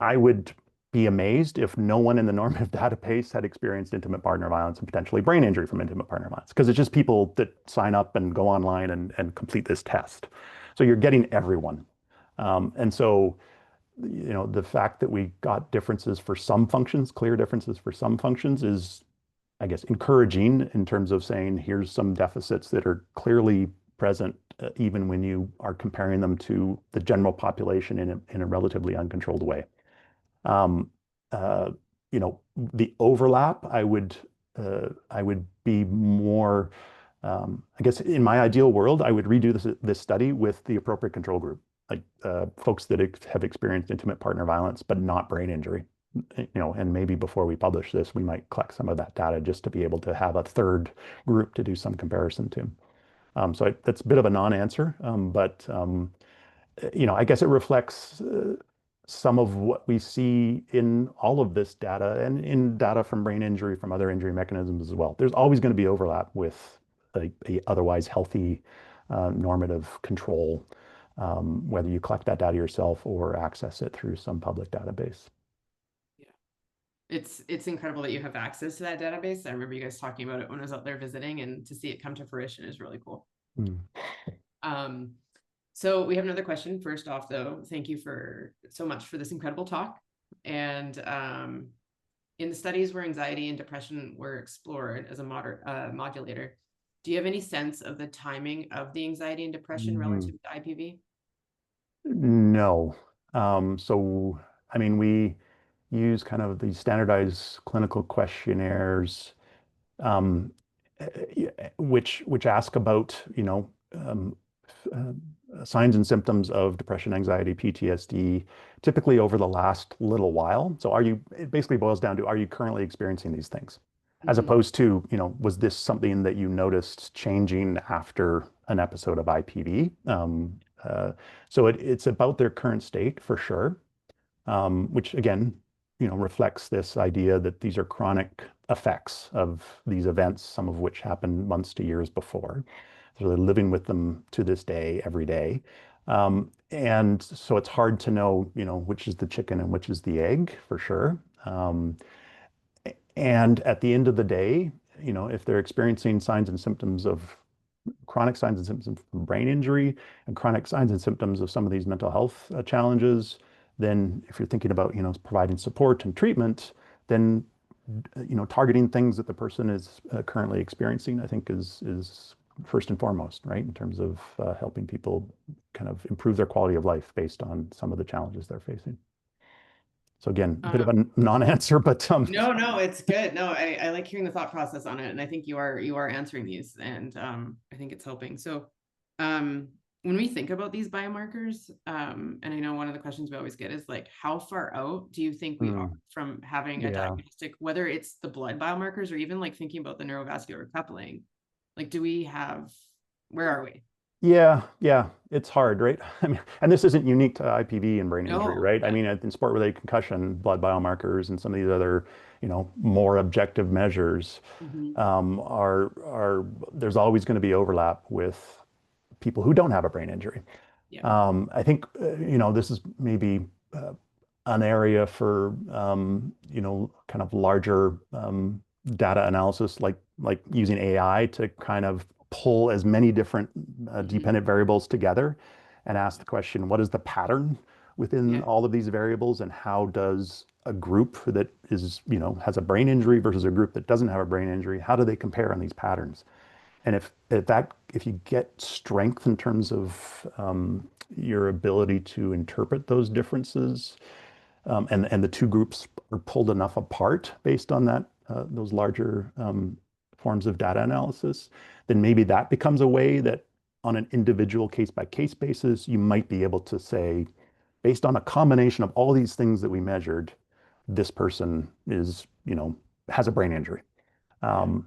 I would be amazed if no one in the normative database had experienced intimate partner violence and potentially brain injury from intimate partner violence, because it's just people that sign up and go online and complete this test. So you're getting everyone. And so, the fact that we got differences for some functions, clear differences for some functions is, I guess, encouraging in terms of saying, here's some deficits that are clearly present, even when you are comparing them to the general population in a relatively uncontrolled way. The overlap, I would be more, I guess in my ideal world, I would redo this study with the appropriate control group, like folks that have experienced intimate partner violence, but not brain injury. And maybe before we publish this, we might collect some of that data just to be able to have a third group to do some comparison to. So that's a bit of a non-answer, but I guess it reflects some of what we see in all of this data and in data from brain injury, from other injury mechanisms as well. There's always going to be overlap with a otherwise healthy normative control. whether you collect that data yourself or access it through some public database. Yeah. It's incredible that you have access to that database. I remember you guys talking about it when I was out there visiting, and to see it come to fruition is really cool. Mm. So we have another question. First off, though, thank you so much for this incredible talk. And in the studies where anxiety and depression were explored as a modulator, do you have any sense of the timing of the anxiety and depression relative to IPV? No. So, I mean, we use kind of these standardized clinical questionnaires, um, which ask about, signs and symptoms of depression, anxiety, PTSD, typically over the last little while. So it basically boils down to, are you currently experiencing these things? As opposed to, was this something that you noticed changing after an episode of IPV? So it's about their current state for sure, which again, reflects this idea that these are chronic effects of these events, some of which happened months to years before. So they're living with them to this day, every day. And so it's hard to know, which is the chicken and which is the egg for sure. And at the end of the day, if they're experiencing signs and symptoms of chronic signs and symptoms from brain injury and chronic signs and symptoms of some of these mental health challenges, then if you're thinking about, providing support and treatment, then, targeting things that the person is currently experiencing, I think is first and foremost, right? In terms of helping people kind of improve their quality of life based on some of the challenges they're facing. So again, a bit of a non-answer, but no, it's good. No, I like hearing the thought process on it, and I think you are answering these, and I think it's helping. So when we think about these biomarkers, and I know one of the questions we always get is like, how far out do you think we are from having a diagnostic, whether it's the blood biomarkers or even like thinking about the neurovascular coupling? Like, where are we? Yeah, it's hard, right? I mean, and this isn't unique to IPV and brain injury, right? Yeah. I mean, in sport-related concussion, blood biomarkers and some of these other, more objective measures are there's always going to be overlap with people who don't have a brain injury. Yeah. I think, this is maybe an area for, kind of larger data analysis, like using AI to kind of pull as many different dependent variables together and ask the question, what is the pattern within all of these variables, and how does a group that is, has a brain injury versus a group that doesn't have a brain injury, how do they compare on these patterns? And if you get strength in terms of your ability to interpret those differences, and the two groups are pulled enough apart based on that those larger forms of data analysis, then maybe that becomes a way that on an individual case by case basis, you might be able to say, based on a combination of all these things that we measured, this person is, has a brain injury. And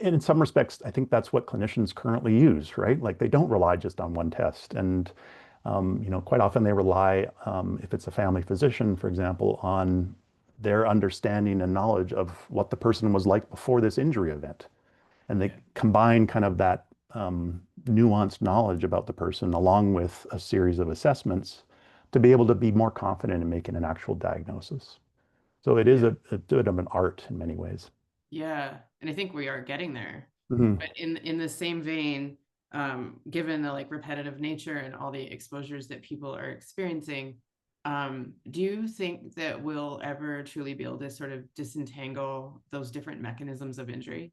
in some respects, I think that's what clinicians currently use, right? Like they don't rely just on one test. And, quite often they rely, if it's a family physician, for example, on their understanding and knowledge of what the person was like before this injury event. And they combine kind of that nuanced knowledge about the person along with a series of assessments to be able to be more confident in making an actual diagnosis. So it is a bit of an art in many ways. Yeah, and I think we are getting there. Mm-hmm. But in the same vein, given the like repetitive nature and all the exposures that people are experiencing, do you think that we'll ever truly be able to sort of disentangle those different mechanisms of injury?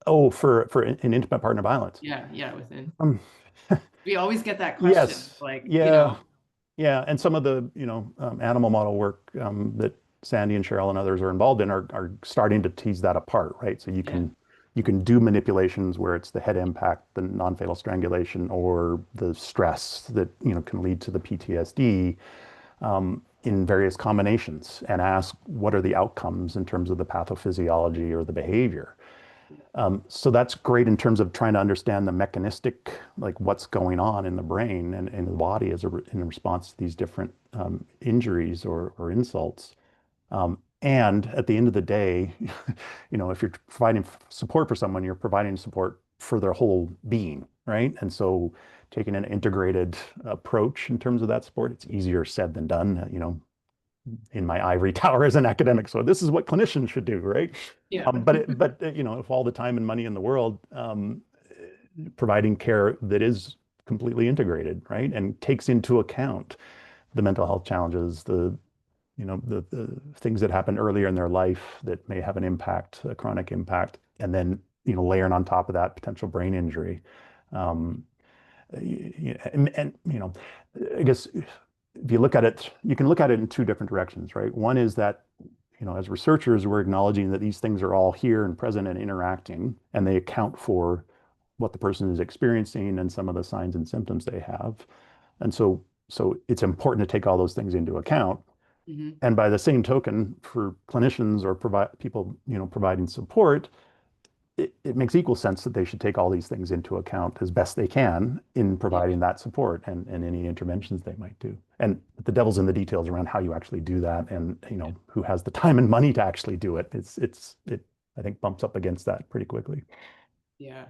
Oh, for an intimate partner violence. Yeah, within. Um, We always get that question, yes, like, yeah, yeah. And some of the, animal model work that Sandy and Cheryl and others are involved in are starting to tease that apart, right? So you can do manipulations where it's the head impact, the non-fatal strangulation, or the stress that, can lead to the PTSD, in various combinations, and ask what are the outcomes in terms of the pathophysiology or the behavior. So that's great in terms of trying to understand the mechanistic, like what's going on in the brain and in the body in response to these different injuries or insults. And at the end of the day, if you're providing support for someone, you're providing support for their whole being, right? And so taking an integrated approach in terms of that support, it's easier said than done, in my ivory tower as an academic. So this is what clinicians should do, right? Yeah. But if all the time and money in the world, providing care that is completely integrated, right, and takes into account the mental health challenges, the things that happen earlier in their life that may have an impact, a chronic impact, and then layering on top of that potential brain injury. Um, and I guess if you look at it, you can look at it in two different directions, right? One is that, as researchers, we're acknowledging that these things are all here and present and interacting, and they account for what the person is experiencing and some of the signs and symptoms they have. And so it's important to take all those things into account. Hmm. And by the same token, for clinicians or people, providing support, it makes equal sense that they should take all these things into account as best they can in Yeah. providing that support and any interventions they might do. And the devil's in the details around how you actually do that, and who has the time and money to actually do it. It I think bumps up against that pretty quickly. Yeah.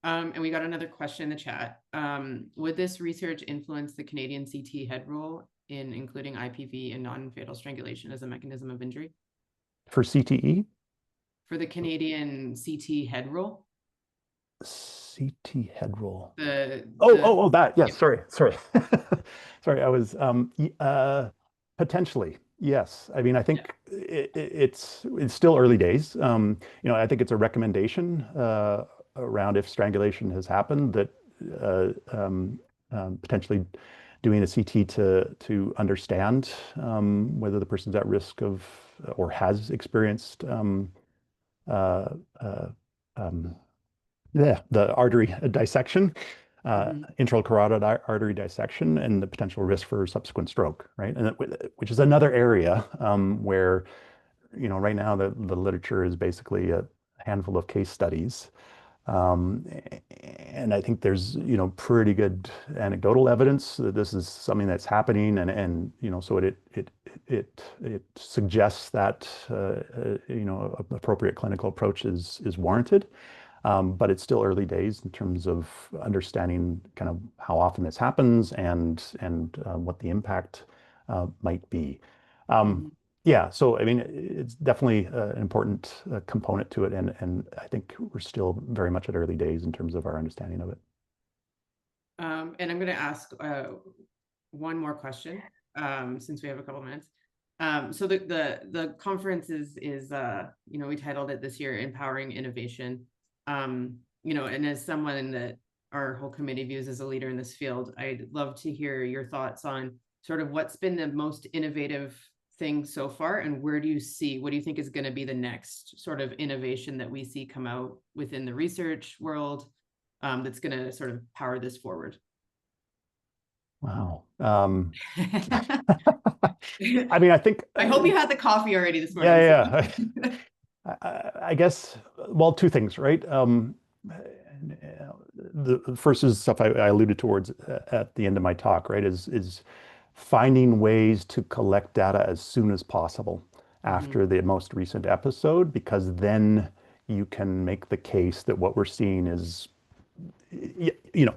And we got another question in the chat. Would this research influence the Canadian CT head rule in including IPV and non-fatal strangulation as a mechanism of injury? For CTE? For the Canadian CT head rule? CT head roll. The That. Yes, yeah. sorry. Sorry, I was potentially. Yes. I mean, I think it's still early days. I think it's a recommendation around if strangulation has happened that potentially doing a CT to understand whether the person's at risk of or has experienced uh, uh, um, the artery dissection, Mhm. intracarotid artery dissection, and the potential risk for subsequent stroke, right? And which is another area where, right now the literature is basically a handful of case studies. Um, and I think there's, pretty good anecdotal evidence that this is something that's happening, and so it suggests that appropriate clinical approach is warranted. But it's still early days in terms of understanding kind of how often this happens and what the impact might be. Um, Mhm. yeah, so I mean, it's definitely an important component to it, and I think we're still very much at early days in terms of our understanding of it. And I'm going to ask one more question since we have a couple minutes. So the conference is we titled it this year Empowering Innovation. And as someone that our whole committee views as a leader in this field, I'd love to hear your thoughts on sort of what's been the most innovative thing so far, and what do you think is going to be the next sort of innovation that we see come out within the research world that's going to sort of power this forward? Wow. I I mean, I think, hope you had the coffee already this morning. yeah, yeah. I guess, well, two things, right? The first is stuff I alluded towards at the end of my talk, right? Is finding ways to collect data as soon as possible Mhm. after the most recent episode, because then you can make the case that what we're seeing is,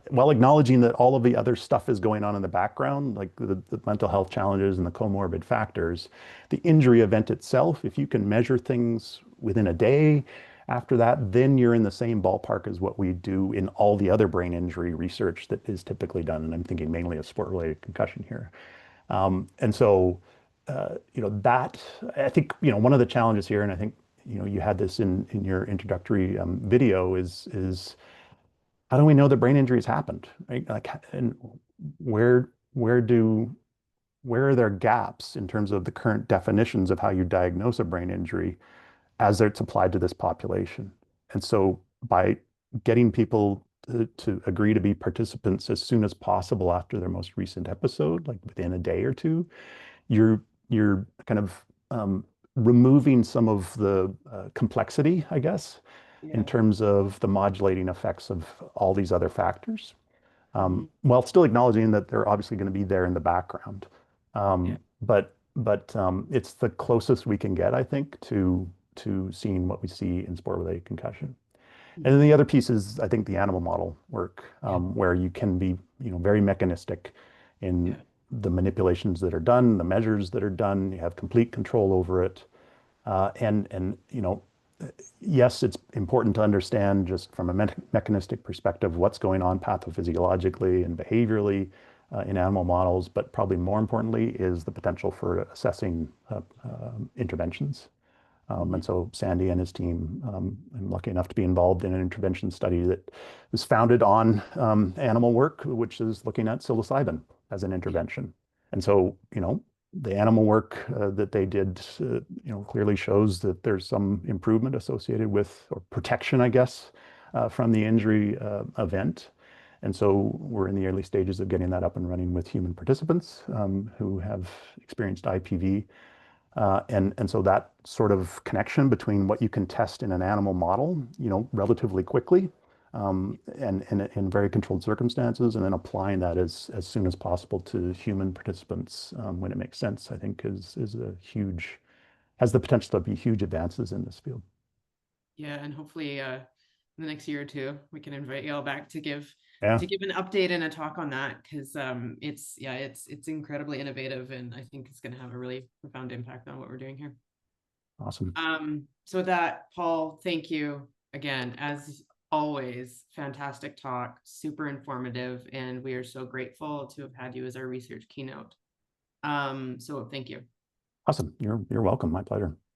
while acknowledging that all of the other stuff is going on in the background, like the mental health challenges and the comorbid factors, the injury event itself, if you can measure things within a day after that, then you're in the same ballpark as what we do in all the other brain injury research that is typically done. And I'm thinking mainly of sport-related concussion here. And so, that I think, one of the challenges here, and I think, you had this in your introductory video, is how do we know that brain injuries happened, right? Like, and where where do where are there gaps in terms of the current definitions of how you diagnose a brain injury as it's applied to this population? And so by getting people to agree to be participants as soon as possible after their most recent episode, like within a day or two, you're kind of removing some of the complexity, I guess, in Yeah. terms of the modulating effects of all these other factors, Mhm. while still acknowledging that they're obviously going to be there in the background. Yeah. But it's the closest we can get, I think, to seeing what we see in sport-related concussion. And then the other piece is, I think, the animal model work, where you can be, very mechanistic in the manipulations that are done, the measures that are done. You have complete control over it. And yes, it's important to understand just from a mechanistic perspective what's going on pathophysiologically and behaviorally in animal models, but probably more importantly is the potential for assessing interventions. And so Sandy and his team, I'm lucky enough to be involved in an intervention study that was founded on animal work, which is looking at psilocybin as an intervention. And so, the animal work that they did, clearly shows that there's some improvement associated with, or protection, I guess, from the injury event. And so we're in the early stages of getting that up and running with human participants who have experienced IPV. And so that sort of connection between what you can test in an animal model, relatively quickly, and in very controlled circumstances, and then applying that as soon as possible to human participants when it makes sense, I think is has the potential to be huge advances in this field. Yeah, and hopefully in the next year or two, we can invite y'all back to give Yeah, an update and a talk on that, because it's incredibly innovative, and I think it's going to have a really profound impact on what we're doing here. awesome. So with that, Paul, thank you again, as always. Fantastic talk, super informative, and we are so grateful to have had you as our research keynote. So thank you. Awesome. You're welcome. My pleasure.